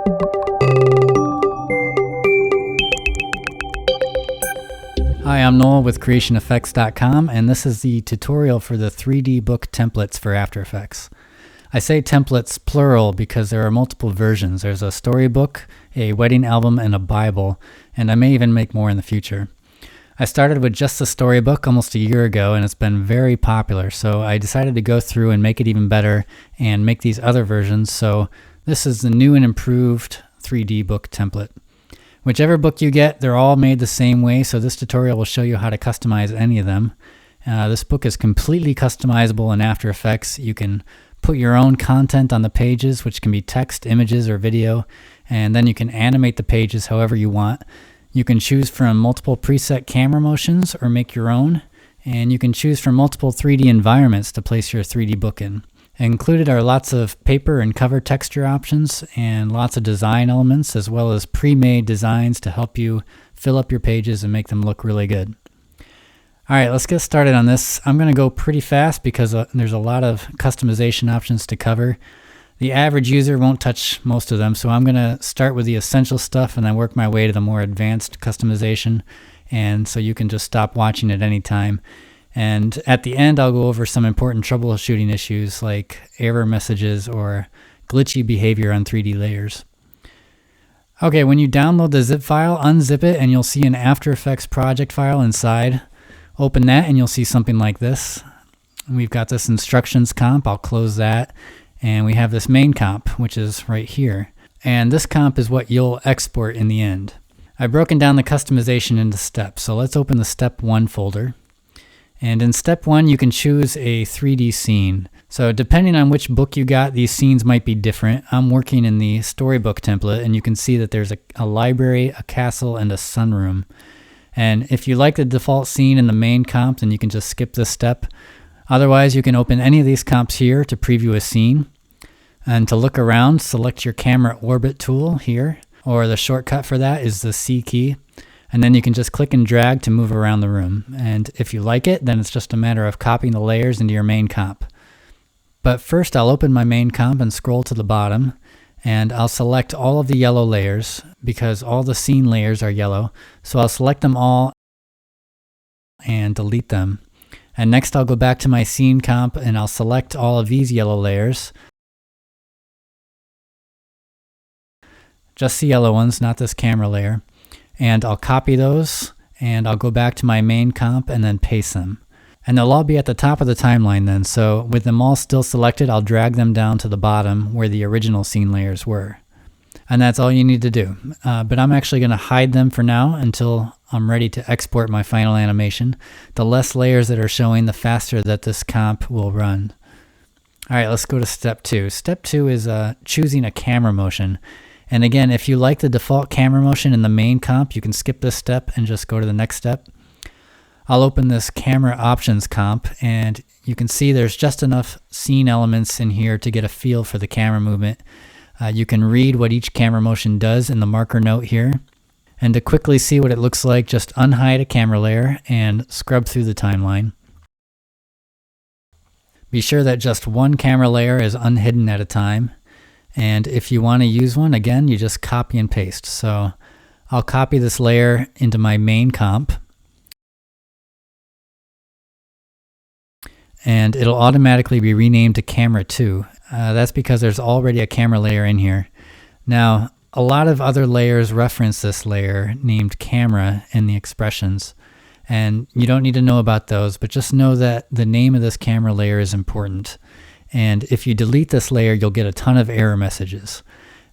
Hi, I'm Noel with creationeffects.com, and this is the tutorial for the 3D book templates for After Effects. I say templates plural because there are multiple versions. There's a storybook, a wedding album, and a Bible, and I may even make more in the future. I started with just the storybook almost a year ago, and it's been very popular, so I decided to go through and make it even better and make these other versions. So this is the new and improved 3D book template. Whichever book you get, they're all made the same way, so this tutorial will show you how to customize any of them. This book is completely customizable in After Effects. You can put your own content on the pages, which can be text, images, or video, and then you can animate the pages however you want. You can choose from multiple preset camera motions or make your own, and you can choose from multiple 3D environments to place your 3D book in. Included are lots of paper and cover texture options and lots of design elements, as well as pre-made designs to help you fill up your pages and make them look really good. Alright, let's get started on this. I'm going to go pretty fast because there's a lot of customization options to cover. The average user won't touch most of them, so I'm going to start with the essential stuff and then work my way to the more advanced customization, and so you can just stop watching at any time. And at the end, I'll go over some important troubleshooting issues like error messages or glitchy behavior on 3D layers. Okay, when you download the zip file, unzip it and you'll see an After Effects project file inside. Open that and you'll see something like this. We've got this instructions comp. I'll close that. And we have this main comp, which is right here. And this comp is what you'll export in the end. I've broken down the customization into steps. So let's open the step 1 folder. And in step 1, you can choose a 3D scene. So depending on which book you got, these scenes might be different. I'm working in the storybook template, and you can see that there's a library, a castle, and a sunroom. And if you like the default scene in the main comp, then you can just skip this step. Otherwise, you can open any of these comps here to preview a scene. And to look around, select your camera orbit tool here, or the shortcut for that is the C key. And then you can just click and drag to move around the room. And if you like it, then it's just a matter of copying the layers into your main comp. But first I'll open my main comp and scroll to the bottom, and I'll select all of the yellow layers because all the scene layers are yellow. So I'll select them all and delete them. And next I'll go back to my scene comp and I'll select all of these yellow layers. Just the yellow ones, not this camera layer. And I'll copy those, and I'll go back to my main comp and then paste them. And they'll all be at the top of the timeline then, so with them all still selected, I'll drag them down to the bottom where the original scene layers were. And that's all you need to do. But I'm actually going to hide them for now until I'm ready to export my final animation. The less layers that are showing, the faster that this comp will run. Alright, let's go to step 2. Step 2 is choosing a camera motion. And again, if you like the default camera motion in the main comp, you can skip this step and just go to the next step. I'll open this camera options comp, and you can see there's just enough scene elements in here to get a feel for the camera movement. You can read what each camera motion does in the marker note here. And to quickly see what it looks like, just unhide a camera layer and scrub through the timeline. Be sure that just one camera layer is unhidden at a time. And if you want to use one, again, you just copy and paste. So I'll copy this layer into my main comp. And it'll automatically be renamed to camera 2. That's because there's already a camera layer in here. Now, a lot of other layers reference this layer named camera in the expressions. And you don't need to know about those, but just know that the name of this camera layer is important. And if you delete this layer, you'll get a ton of error messages.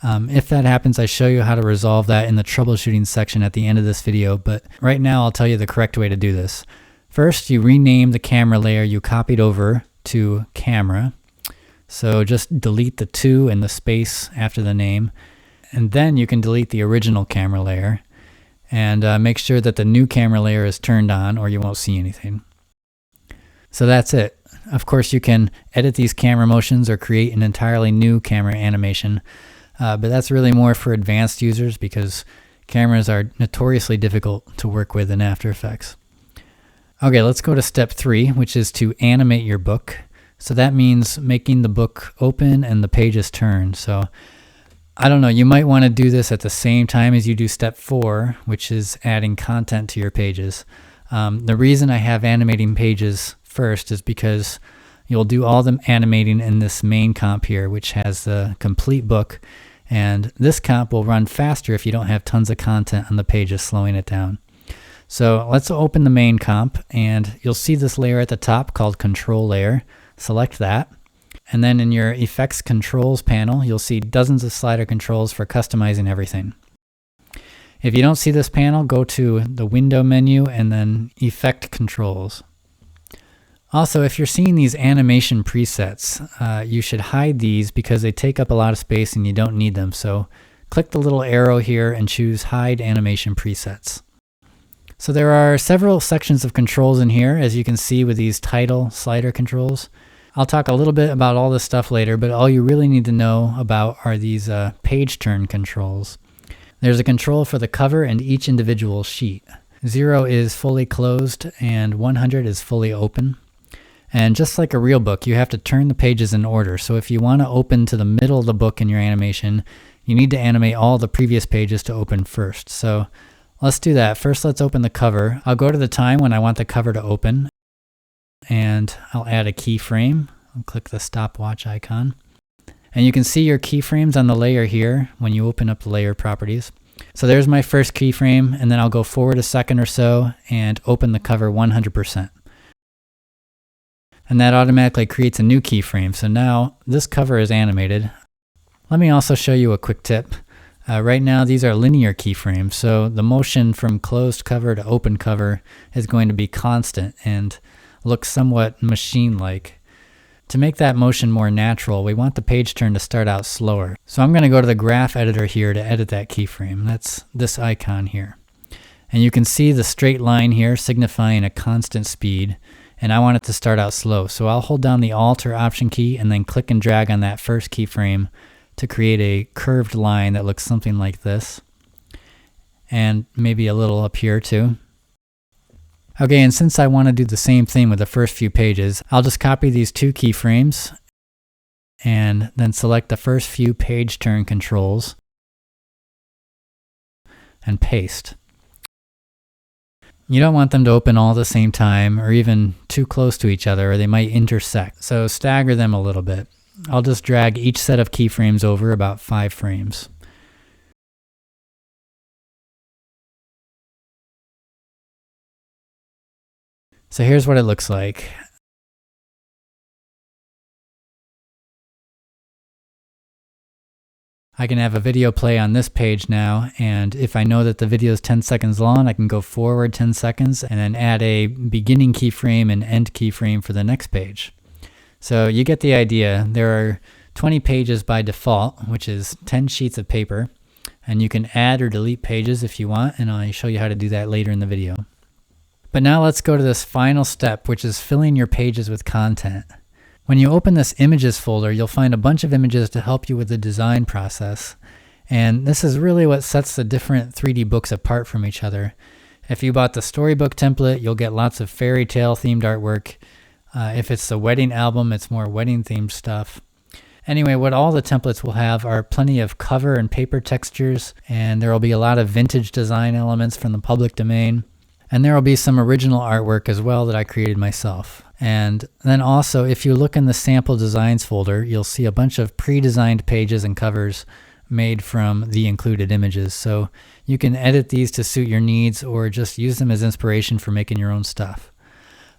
If that happens, I show you how to resolve that in the troubleshooting section at the end of this video, but right now I'll tell you the correct way to do this. First, you rename the camera layer you copied over to camera. So just delete the 2 and the space after the name. And then you can delete the original camera layer. And make sure that the new camera layer is turned on or you won't see anything. So that's it. Of course, you can edit these camera motions or create an entirely new camera animation, but that's really more for advanced users because cameras are notoriously difficult to work with in After Effects. Okay, let's go to step 3, which is to animate your book. So that means making the book open and the pages turn. So I don't know, you might want to do this at the same time as you do step 4, which is adding content to your pages. The reason I have animating pages first is because you'll do all the animating in this main comp here, which has the complete book, and this comp will run faster if you don't have tons of content on the pages slowing it down. So let's open the main comp, and you'll see this layer at the top called Control Layer. Select that. And then in your Effects Controls panel, you'll see dozens of slider controls for customizing everything. If you don't see this panel, go to the Window menu and then Effect Controls. Also, if you're seeing these animation presets, you should hide these because they take up a lot of space and you don't need them. So click the little arrow here and choose Hide Animation Presets. So there are several sections of controls in here, as you can see with these title slider controls. I'll talk a little bit about all this stuff later, but all you really need to know about are these page turn controls. There's a control for the cover and each individual sheet. 0 is fully closed and 100 is fully open. And just like a real book, you have to turn the pages in order. So if you want to open to the middle of the book in your animation, you need to animate all the previous pages to open first. So let's do that. First, let's open the cover. I'll go to the time when I want the cover to open, and I'll add a keyframe. I'll click the stopwatch icon. And you can see your keyframes on the layer here when you open up the layer properties. So there's my first keyframe, and then I'll go forward a second or so and open the cover 100%. And that automatically creates a new keyframe. So now this cover is animated. Let me also show you a quick tip. Right now these are linear keyframes, so the motion from closed cover to open cover is going to be constant and look somewhat machine-like. To make that motion more natural, we want the page turn to start out slower. So I'm going to go to the graph editor here to edit that keyframe. That's this icon here. And you can see the straight line here signifying a constant speed, and I want it to start out slow. So I'll hold down the Alt or Option key and then click and drag on that first keyframe to create a curved line that looks something like this, and maybe a little up here too. Okay, and since I want to do the same thing with the first few pages, I'll just copy these two keyframes and then select the first few page turn controls and paste. You don't want them to open all at the same time or even too close to each other, or they might intersect. So stagger them a little bit. I'll just drag each set of keyframes over about 5 frames. So here's what it looks like. I can have a video play on this page now, and if I know that the video is 10 seconds long, I can go forward 10 seconds and then add a beginning keyframe and end keyframe for the next page. So you get the idea. There are 20 pages by default, which is 10 sheets of paper, and you can add or delete pages if you want, and I'll show you how to do that later in the video. But now let's go to this final step, which is filling your pages with content. When you open this images folder, you'll find a bunch of images to help you with the design process. And this is really what sets the different 3D books apart from each other. If you bought the Storybook template, you'll get lots of fairy tale themed artwork. If it's the wedding album, it's more wedding themed stuff. Anyway, what all the templates will have are plenty of cover and paper textures, and there will be a lot of vintage design elements from the public domain. And there will be some original artwork as well that I created myself. And then also, if you look in the sample designs folder, you'll see a bunch of pre-designed pages and covers made from the included images. So you can edit these to suit your needs or just use them as inspiration for making your own stuff.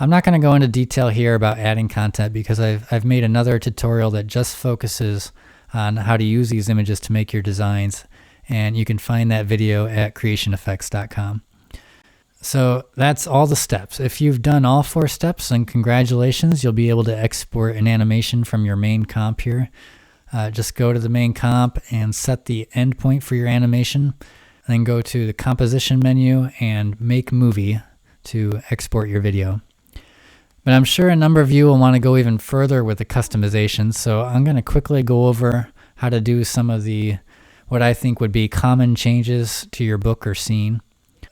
I'm not going to go into detail here about adding content because I've made another tutorial that just focuses on how to use these images to make your designs. And you can find that video at creationeffects.com. So that's all the steps. If you've done all 4 steps, then congratulations, you'll be able to export an animation from your main comp here. Just go to the main comp and set the endpoint for your animation, and then go to the composition menu and make movie to export your video. But I'm sure a number of you will want to go even further with the customization, so I'm going to quickly go over how to do some of the what I think would be common changes to your book or scene.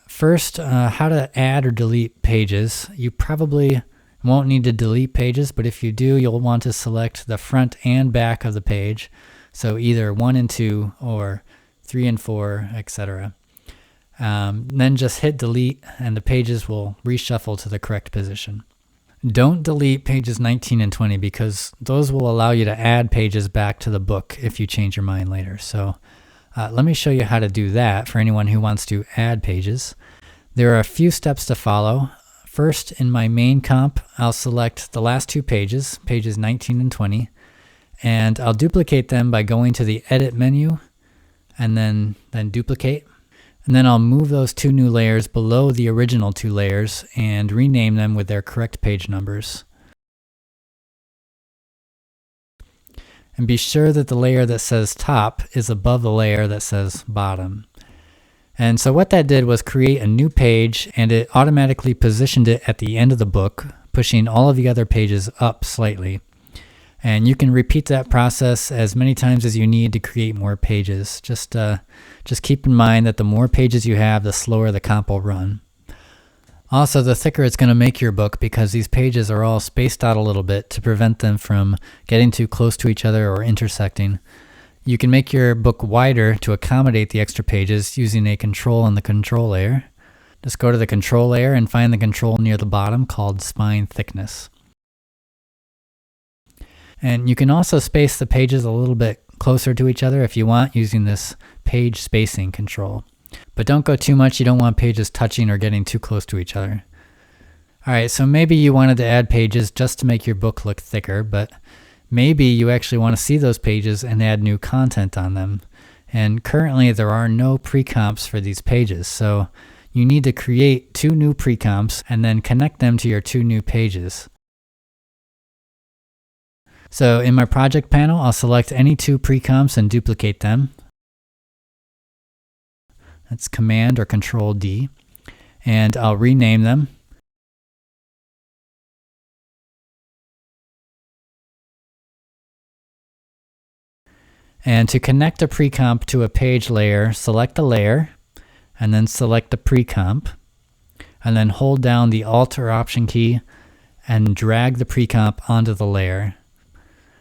First, how to add or delete pages. You probably won't need to delete pages, but if you do, you'll want to select the front and back of the page. So either 1 and 2 or 3 and 4, etc. Then just hit delete and the pages will reshuffle to the correct position. Don't delete pages 19 and 20 because those will allow you to add pages back to the book if you change your mind later. So let me show you how to do that for anyone who wants to add pages. There are a few steps to follow. First, in my main comp, I'll select the last 2 pages, pages 19 and 20, and I'll duplicate them by going to the Edit menu and then Duplicate. And then I'll move those 2 new layers below the original 2 layers and rename them with their correct page numbers. And be sure that the layer that says top is above the layer that says bottom. And so what that did was create a new page, and it automatically positioned it at the end of the book, pushing all of the other pages up slightly. And you can repeat that process as many times as you need to create more pages. Just keep in mind that the more pages you have, the slower the comp will run. Also, the thicker it's going to make your book because these pages are all spaced out a little bit to prevent them from getting too close to each other or intersecting. You can make your book wider to accommodate the extra pages using a control in the control layer. Just go to the control layer and find the control near the bottom called spine thickness. And you can also space the pages a little bit closer to each other if you want using this page spacing control. But don't go too much, you don't want pages touching or getting too close to each other. Alright, so maybe you wanted to add pages just to make your book look thicker, but maybe you actually want to see those pages and add new content on them. And currently there are no pre-comps for these pages, so you need to create 2 new pre-comps and then connect them to your 2 new pages. So in my project panel, I'll select any 2 pre-comps and duplicate them. That's Command or Control D. And I'll rename them. And to connect a pre-comp to a page layer, select the layer, and then select the pre-comp, and then hold down the Alt or Option key and drag the pre-comp onto the layer.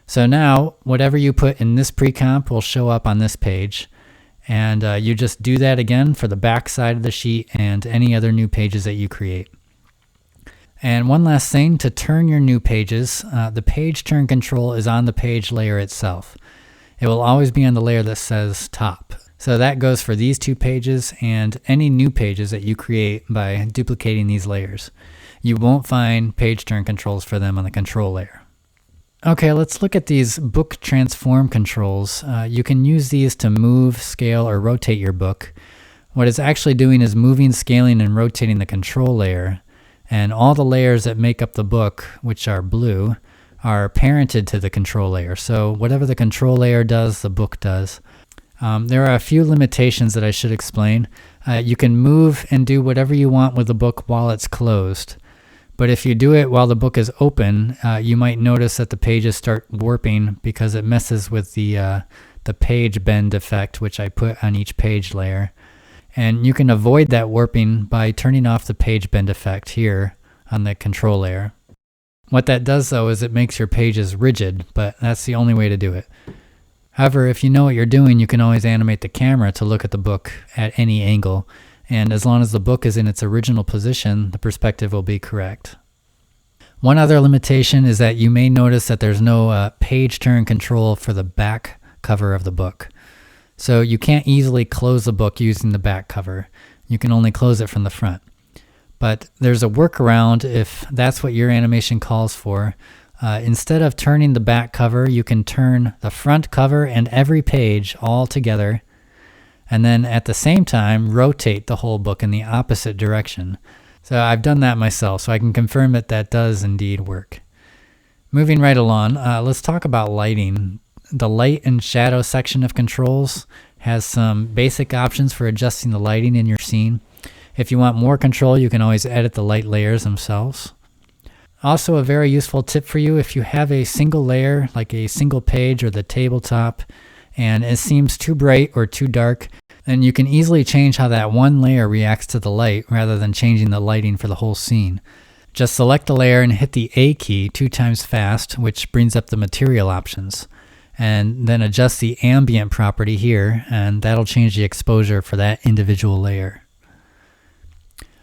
So now, whatever you put in this pre-comp will show up on this page, and you just do that again for the back side of the sheet and any other new pages that you create. And one last thing, to turn your new pages, the page turn control is on the page layer itself. It will always be on the layer that says top. So that goes for these 2 pages and any new pages that you create by duplicating these layers. You won't find page turn controls for them on the control layer. Okay, let's look at these book transform controls. You can use these to move, scale, or rotate your book. What it's actually doing is moving, scaling, and rotating the control layer. And all the layers that make up the book, which are blue, are parented to the control layer. So whatever the control layer does, the book does. There are a few limitations that I should explain. You can move and do whatever you want with the book while it's closed. But if you do it while the book is open, you might notice that the pages start warping because it messes with the page bend effect, which I put on each page layer. And you can avoid that warping by turning off the page bend effect here on the control layer. What that does though is it makes your pages rigid, but that's the only way to do it. However, if you know what you're doing, you can always animate the camera to look at the book at any angle. And as long as the book is in its original position, the perspective will be correct. One other limitation is that you may notice that there's no page turn control for the back cover of the book. So you can't easily close the book using the back cover. You can only close it from the front. But there's a workaround if that's what your animation calls for. Instead of turning the back cover, you can turn the front cover and every page all together, and then at the same time rotate the whole book in the opposite direction. So I've done that myself, so I can confirm that that does indeed work. Moving right along, let's talk about lighting. The light and shadow section of controls has some basic options for adjusting the lighting in your scene. If you want more control, you can always edit the light layers themselves. Also, a very useful tip for you, if you have a single layer, like a single page or the tabletop, and it seems too bright or too dark, then you can easily change how that one layer reacts to the light rather than changing the lighting for the whole scene. Just select the layer and hit the A key 2 times fast, which brings up the material options. and then adjust the ambient property here, and that'll change the exposure for that individual layer.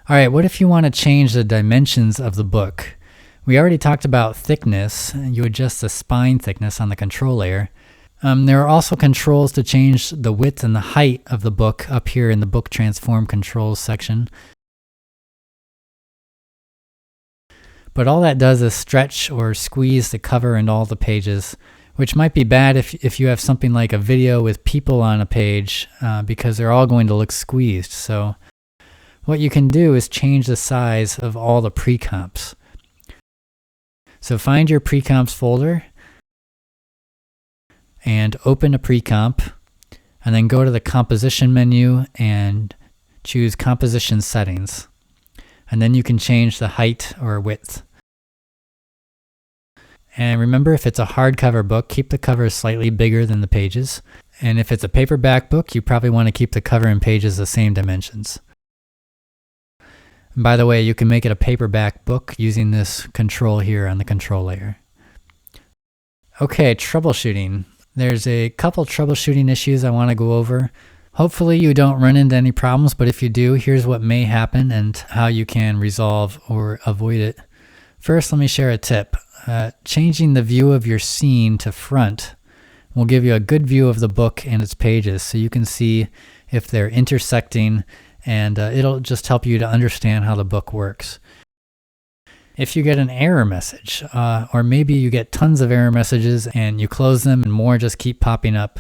All right, what if you want to change the dimensions of the book? We already talked about thickness. You adjust the spine thickness on the control layer. There are also controls to change the width and the height of the book up here in the Book Transform Controls section. But all that does is stretch or squeeze the cover and all the pages, which might be bad if you have something like a video with people on a page, because they're all going to look squeezed. So what you can do is change the size of all the pre-comps. So find your pre-comps folder and open a pre-comp, and then go to the composition menu and choose composition settings. And then you can change the height or width. And remember, if it's a hardcover book, keep the cover slightly bigger than the pages. And if it's a paperback book, you probably want to keep the cover and pages the same dimensions. And by the way, you can make it a paperback book using this control here on the control layer. Okay, troubleshooting. There's a couple troubleshooting issues I want to go over. Hopefully you don't run into any problems, but if you do, here's what may happen and how you can resolve or avoid it. First, let me share a tip. Changing the view of your scene to front will give you a good view of the book and its pages, so you can see if they're intersecting, and it'll just help you to understand how the book works. If you get an error message, or maybe you get tons of error messages and you close them and more just keep popping up,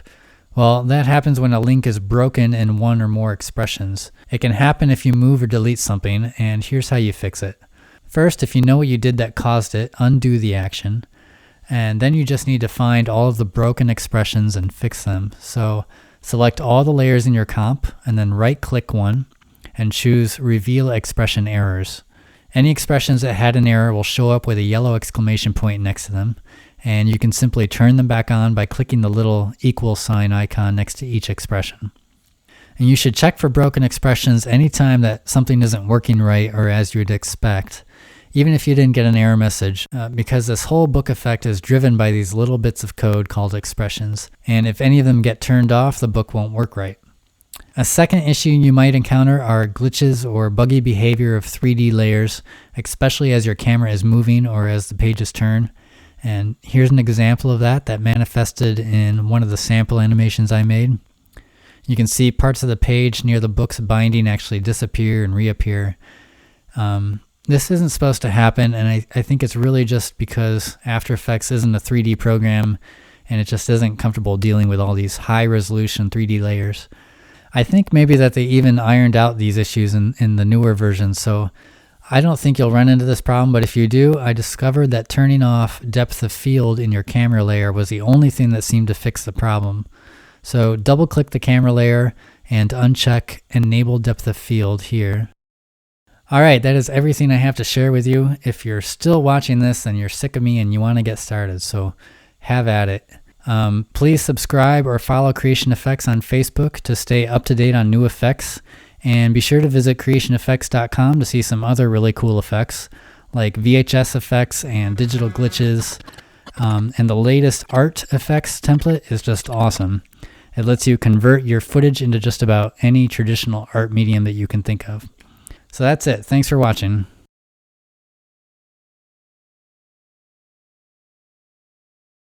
well, that happens when a link is broken in one or more expressions. It can happen if you move or delete something, and here's how you fix it. First, if you know what you did that caused it, undo the action, and then you just need to find all of the broken expressions and fix them. So select all the layers in your comp, and then right-click one, and choose Reveal Expression Errors. Any expressions that had an error will show up with a yellow exclamation point next to them, and you can simply turn them back on by clicking the little equal sign icon next to each expression. And you should check for broken expressions anytime that something isn't working right or as you'd expect, even if you didn't get an error message, because this whole book effect is driven by these little bits of code called expressions, and if any of them get turned off, the book won't work right. A second issue you might encounter are glitches or buggy behavior of 3D layers, especially as your camera is moving or as the pages turn. And here's an example of that manifested in one of the sample animations I made. You can see parts of the page near the book's binding actually disappear and reappear. This isn't supposed to happen, and I think it's really just because After Effects isn't a 3D program, and it just isn't comfortable dealing with all these high-resolution 3D layers. I think maybe that they even ironed out these issues in the newer version, so I don't think you'll run into this problem, but if you do, I discovered that turning off depth of field in your camera layer was the only thing that seemed to fix the problem. So double-click the camera layer and uncheck Enable Depth of Field here. Alright, that is everything I have to share with you. If you're still watching this, then you're sick of me and you want to get started, so have at it. Please subscribe or follow Creation Effects on Facebook to stay up to date on new effects, and be sure to visit creationeffects.com to see some other really cool effects like VHS effects and digital glitches, and the latest art effects template is just awesome. It lets you convert your footage into just about any traditional art medium that you can think of. So that's it. Thanks for watching.